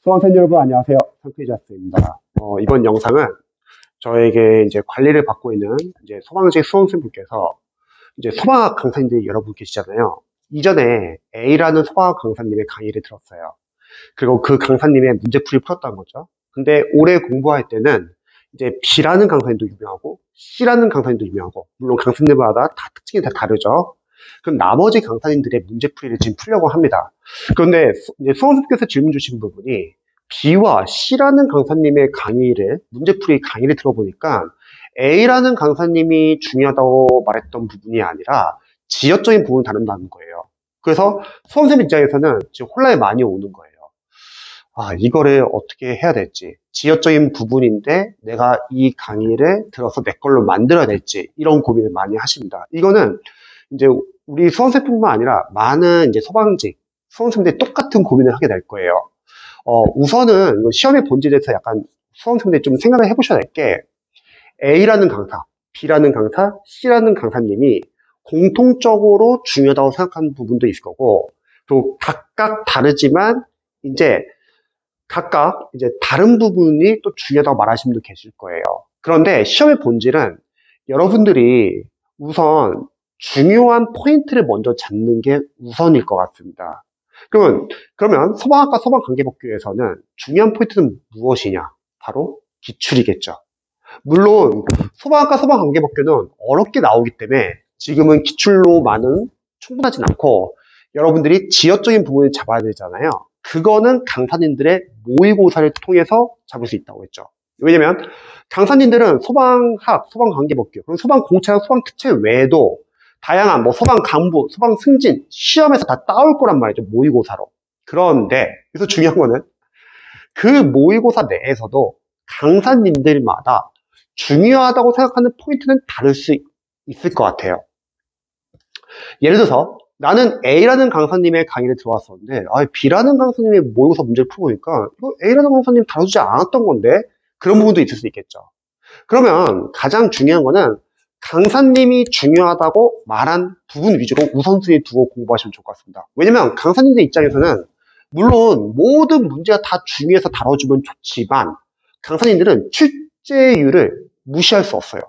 수강생 여러분 안녕하세요. 상크이자스입니다. 이번 영상은 저에게 이제 관리를 받고 있는 이제 소방직 수험생분께서 이제 소방학 강사님들이 여러분 계시잖아요. 이전에 A라는 소방학 강사님의 강의를 들었어요. 그리고 그 강사님의 문제풀이 풀었다는 거죠. 근데 올해 공부할 때는 이제 B라는 강사님도 유명하고 C라는 강사님도 유명하고, 물론 강사님마다 다 특징이 다 다르죠. 그럼 나머지 강사님들의 문제풀이를 지금 풀려고 합니다. 그런데 수험생께서 질문 주신 부분이 B와 C라는 강사님의 문제풀이 강의를 들어보니까 A라는 강사님이 중요하다고 말했던 부분이 아니라 지역적인 부분을 다룬다는 거예요. 그래서 수험생 입장에서는 지금 혼란이 많이 오는 거예요. 이거를 어떻게 해야 될지, 지역적인 부분인데 내가 이 강의를 들어서 내 걸로 만들어야 될지, 이런 고민을 많이 하십니다. 이거는 이제 우리 수험생뿐만 아니라 많은 이제 소방직 수험생들이 똑같은 고민을 하게 될 거예요. 우선은 시험의 본질에 대해서 약간 수험생들이 좀 생각을 해보셔야 될 게, A라는 강사, B라는 강사, C라는 강사님이 공통적으로 중요하다고 생각하는 부분도 있을 거고, 또 각각 다르지만 각각 다른 부분이 또 중요하다고 말하시는 분도 계실 거예요. 그런데 시험의 본질은 여러분들이 우선 중요한 포인트를 먼저 잡는 게 우선일 것 같습니다. 그러면 소방학과 소방관계법규에서는 중요한 포인트는 무엇이냐? 바로 기출이겠죠. 물론 소방학과 소방관계법규는 어렵게 나오기 때문에 지금은 기출로만은 충분하진 않고 여러분들이 지역적인 부분을 잡아야 되잖아요. 그거는 강사님들의 모의고사를 통해서 잡을 수 있다고 했죠. 왜냐면 강사님들은 소방학, 소방관계법규, 그리고 소방공채나 소방특채 외에도 다양한 소방강부, 소방승진 시험에서 다 따올 거란 말이죠. 모의고사로. 그런데 그래서 중요한 거는 그 모의고사 내에서도 강사님들마다 중요하다고 생각하는 포인트는 다를 수 있을 것 같아요. 예를 들어서 나는 A라는 강사님의 강의를 들어왔었는데 B라는 강사님의 모의고사 문제를 풀어보니까 이거 A라는 강사님 다루지 않았던 건데, 그런 부분도 있을 수 있겠죠. 그러면 가장 중요한 거는 강사님이 중요하다고 말한 부분 위주로 우선순위 두고 공부하시면 좋을 것 같습니다. 왜냐면 강사님들 입장에서는 물론 모든 문제가 다 중요해서 다뤄주면 좋지만 강사님들은 출제율을 무시할 수 없어요.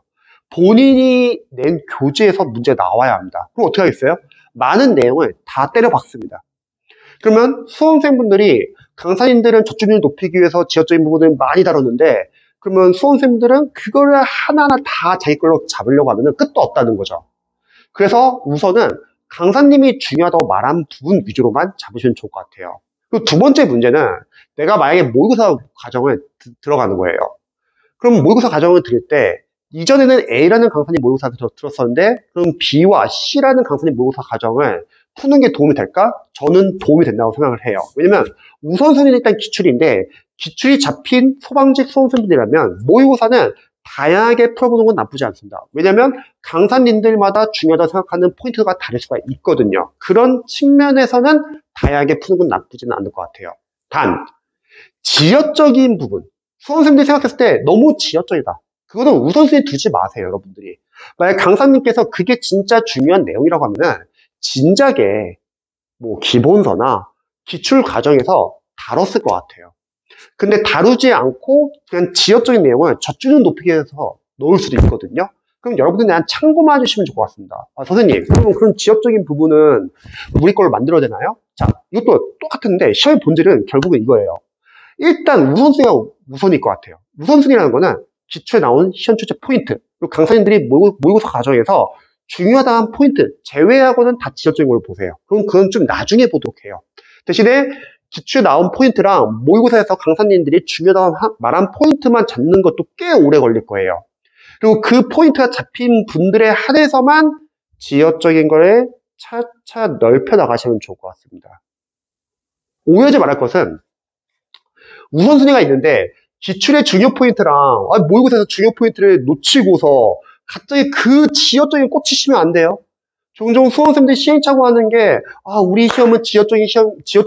본인이 낸 교재에서 문제가 나와야 합니다. 그럼 어떻게 하겠어요? 많은 내용을 다 때려박습니다. 그러면 수험생분들이 강사님들은 저출률을 높이기 위해서 지역적인 부분을 많이 다뤘는데, 그러면 수험생들은 그거를 하나하나 다 자기 걸로 잡으려고 하면 끝도 없다는 거죠. 그래서 우선은 강사님이 중요하다고 말한 부분 위주로만 잡으시면 좋을 것 같아요. 그리고 두 번째 문제는 내가 만약에 모의고사 과정을 들어가는 거예요. 그럼 모의고사 과정을 들을 때 이전에는 A라는 강사님 모의고사를 들었었는데 그럼 B와 C라는 강사님 모의고사 과정을 푸는 게 도움이 될까? 저는 도움이 된다고 생각을 해요. 왜냐면 우선순위는 일단 기출인데 기출이 잡힌 소방직 수험생들이라면 모의고사는 다양하게 풀어보는 건 나쁘지 않습니다. 왜냐면 강사님들마다 중요하다고 생각하는 포인트가 다를 수가 있거든요. 그런 측면에서는 다양하게 푸는 건 나쁘지는 않을 것 같아요. 단, 지역적인 부분, 수험생들이 생각했을 때 너무 지역적이다, 그거는 우선순위에 두지 마세요, 여러분들이. 만약 강사님께서 그게 진짜 중요한 내용이라고 하면은 진작에 기본서나 기출 과정에서 다뤘을 것 같아요. 근데 다루지 않고 그냥 지역적인 내용을 젖주는 높이기 위해서 넣을 수도 있거든요. 그럼 여러분들이 그냥 참고만 해주시면 좋을 것 같습니다. 선생님, 그럼 지역적인 부분은 우리 걸로 만들어야 되나요? 자, 이것도 똑같은데 시험의 본질은 결국은 이거예요. 일단 우선순위가 우선일 것 같아요. 우선순위라는 거는 기초에 나온 시험 출제 포인트, 그리고 강사님들이 모의고사 과정에서 중요하다는 포인트 제외하고는 다 지역적인 걸 보세요. 그럼 그건 좀 나중에 보도록 해요. 대신에 기출에 나온 포인트랑 모의고사에서 강사님들이 중요하다고 말한 포인트만 잡는 것도 꽤 오래 걸릴 거예요. 그리고 그 포인트가 잡힌 분들에 한해서만 지역적인 거를 차차 넓혀 나가시면 좋을 것 같습니다. 오해하지 말할 것은 우선순위가 있는데 기출의 중요 포인트랑 모의고사에서 중요 포인트를 놓치고서 갑자기 그 지역적인 꽂히시면 안 돼요. 종종 수험생들이 시행착오 하는 게 우리 시험은 지역적인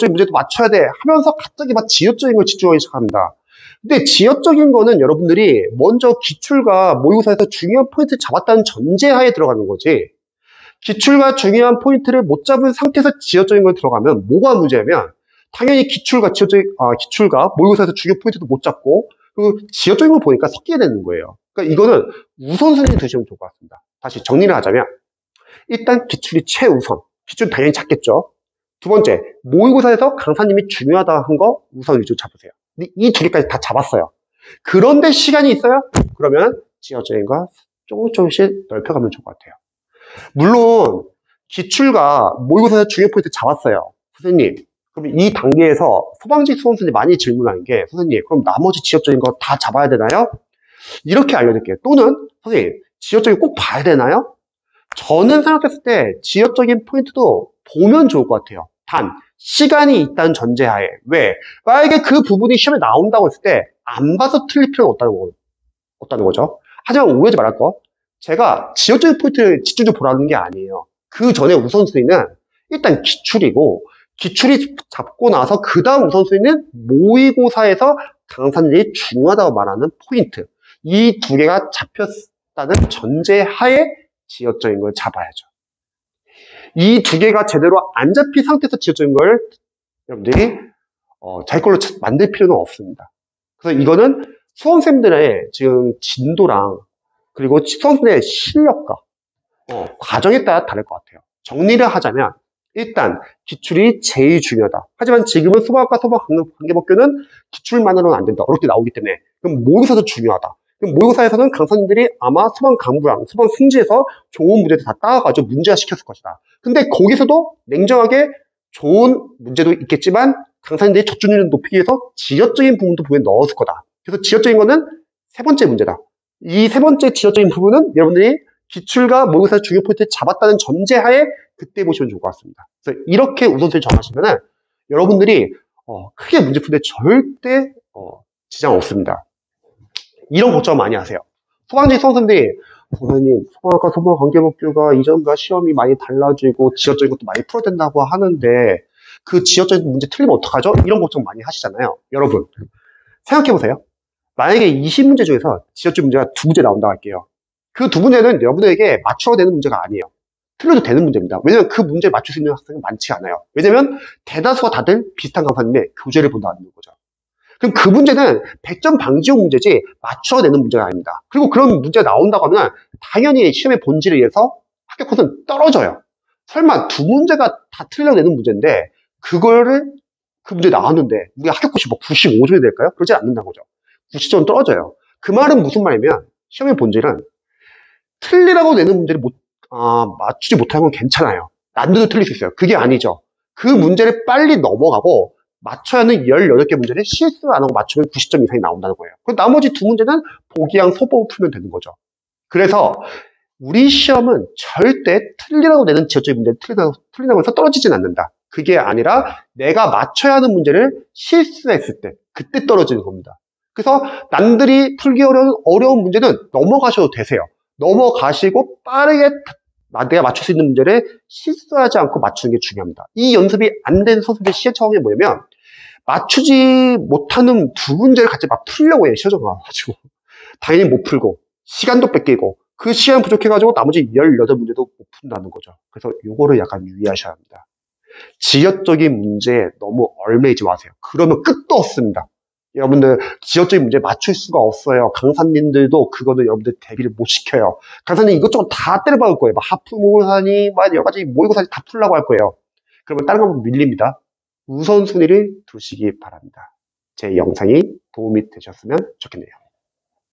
문제도 맞춰야 돼 하면서 갑자기 막 지역적인 걸 집중하기 시작합니다. 근데 지역적인 거는 여러분들이 먼저 기출과 모의고사에서 중요한 포인트를 잡았다는 전제하에 들어가는 거지, 기출과 중요한 포인트를 못 잡은 상태에서 지역적인 걸 들어가면 뭐가 문제냐면 당연히 기출과 모의고사에서 중요 포인트도 못 잡고, 그리고 지역적인 걸 보니까 섞이게 되는 거예요. 그러니까 이거는 우선순위 두시면 좋을 것 같습니다. 다시 정리를 하자면, 일단 기출이 최우선. 기출 당연히 작겠죠. 두 번째, 모의고사에서 강사님이 중요하다 한 거 우선 위주로 잡으세요. 이 두 개까지 다 잡았어요. 그런데 시간이 있어요? 그러면 지역적인 거 조금씩 넓혀가면 좋을 것 같아요. 물론 기출과 모의고사에서 중요 포인트 잡았어요. 선생님, 그럼 이 단계에서 소방직 수험생들이 많이 질문하는 게, 선생님, 그럼 나머지 지역적인 거 다 잡아야 되나요? 이렇게 알려드릴게요. 또는 선생님, 지역적인 꼭 봐야 되나요? 저는 생각했을 때 지역적인 포인트도 보면 좋을 것 같아요. 단, 시간이 있다는 전제하에. 왜? 만약에 그 부분이 시험에 나온다고 했을 때 안 봐서 틀릴 필요는 없다는 거죠. 하지만 오해하지 말할 거. 제가 지역적인 포인트를 집중적으로 보라는 게 아니에요. 그 전에 우선순위는 일단 기출이고, 기출이 잡고 나서 그 다음 우선순위는 모의고사에서 강사들이 중요하다고 말하는 포인트. 이 두 개가 잡혔다는 전제하에 지역적인 걸 잡아야죠. 이 두 개가 제대로 안 잡힌 상태에서 지역적인 걸 여러분들이 자기 걸로 만들 필요는 없습니다. 그래서 이거는 수험생들의 지금 진도랑 그리고 수험생들의 실력과 과정에 따라 다를 것 같아요. 정리를 하자면 일단 기출이 제일 중요하다. 하지만 지금은 수학과 소방관계법규는 기출만으로는 안 된다. 어렵게 나오기 때문에 그럼 모의고사도 중요하다. 그럼 모의고사에서는 강사님들이 아마 소방 강부랑 소방 승지에서 좋은 문제들 다 따와가지고 문제화 시켰을 것이다. 근데 거기서도 냉정하게 좋은 문제도 있겠지만 강사님들이 적중률을 높이기 위해서 지역적인 부분도 분명히 넣었을 거다. 그래서 지역적인 거는 세 번째 문제다. 이 세 번째 지역적인 부분은 여러분들이 기출과 모의고사 중요 포인트를 잡았다는 전제하에 그때 보시면 좋을 것 같습니다. 그래서 이렇게 우선순위 정하시면은 여러분들이 크게 문제 푸는데 절대 지장 없습니다. 이런 걱정 많이 하세요. 소방직 수험생들이 선생님, 소방학과 소방관계법규가 이전과 시험이 많이 달라지고 지역적인 것도 많이 풀어야 된다고 하는데 그 지역적인 문제 틀리면 어떡하죠? 이런 걱정 많이 하시잖아요. 여러분, 생각해보세요. 만약에 20문제 중에서 지역적 문제가 두 문제 나온다고 할게요. 그 두 문제는 여러분에게 맞춰야 되는 문제가 아니에요. 틀려도 되는 문제입니다. 왜냐면 그 문제를 맞출 수 있는 학생은 많지 않아요. 왜냐면 대다수가 다들 비슷한 강사님의 교재를 본다는 거죠. 그럼 그 문제는 100점 방지용 문제지 맞춰야 되는 문제가 아닙니다. 그리고 그런 문제가 나온다고 하면 당연히 시험의 본질에 의해서 합격 코스는 떨어져요. 설마 두 문제가 다 틀려야 되는 문제인데 그 문제 나왔는데 우리가 합격 코스 뭐 95점이 될까요? 그러지 않는다는 거죠. 90점 떨어져요. 그 말은 무슨 말이면 시험의 본질은 틀리라고 내는 문제를 맞추지 못하는 건 괜찮아요. 난이도도 틀릴 수 있어요. 그게 아니죠. 그 문제를 빨리 넘어가고 맞춰야 하는 18개 문제를 실수 안 하고 맞추면 90점 이상이 나온다는 거예요. 그럼 나머지 두 문제는 보기양 소법을 풀면 되는 거죠. 그래서 우리 시험은 절대 틀리라고 내는 지역적인 문제를 틀리다고 해서 떨어지진 않는다. 그게 아니라 내가 맞춰야 하는 문제를 실수했을 때 그때 떨어지는 겁니다. 그래서 남들이 풀기 어려운 문제는 넘어가셔도 되세요. 넘어가시고 빠르게 내가 맞출 수 있는 문제를 실수하지 않고 맞추는 게 중요합니다. 이 연습이 안 된 선수들의 시행착오가 뭐냐면 맞추지 못하는 두 문제를 같이 막 풀려고 해요. 시험장 가가지고 당연히 못 풀고 시간도 뺏기고 그 시간 부족해가지고 나머지 18문제도 못 푼다는 거죠. 그래서 요거를 약간 유의하셔야 합니다. 지역적인 문제에 너무 얽매이지 마세요. 그러면 끝도 없습니다. 여러분들 지역적인 문제 맞출 수가 없어요. 강사님들도 그거는 여러분들 대비를 못 시켜요. 강사님 이것저것 다 때려박을 거예요. 막 하프 모의고사니 여러 가지 모의고사니 다 풀라고 할 거예요. 그러면 다른 거 밀립니다. 우선순위를 두시기 바랍니다. 제 영상이 도움이 되셨으면 좋겠네요.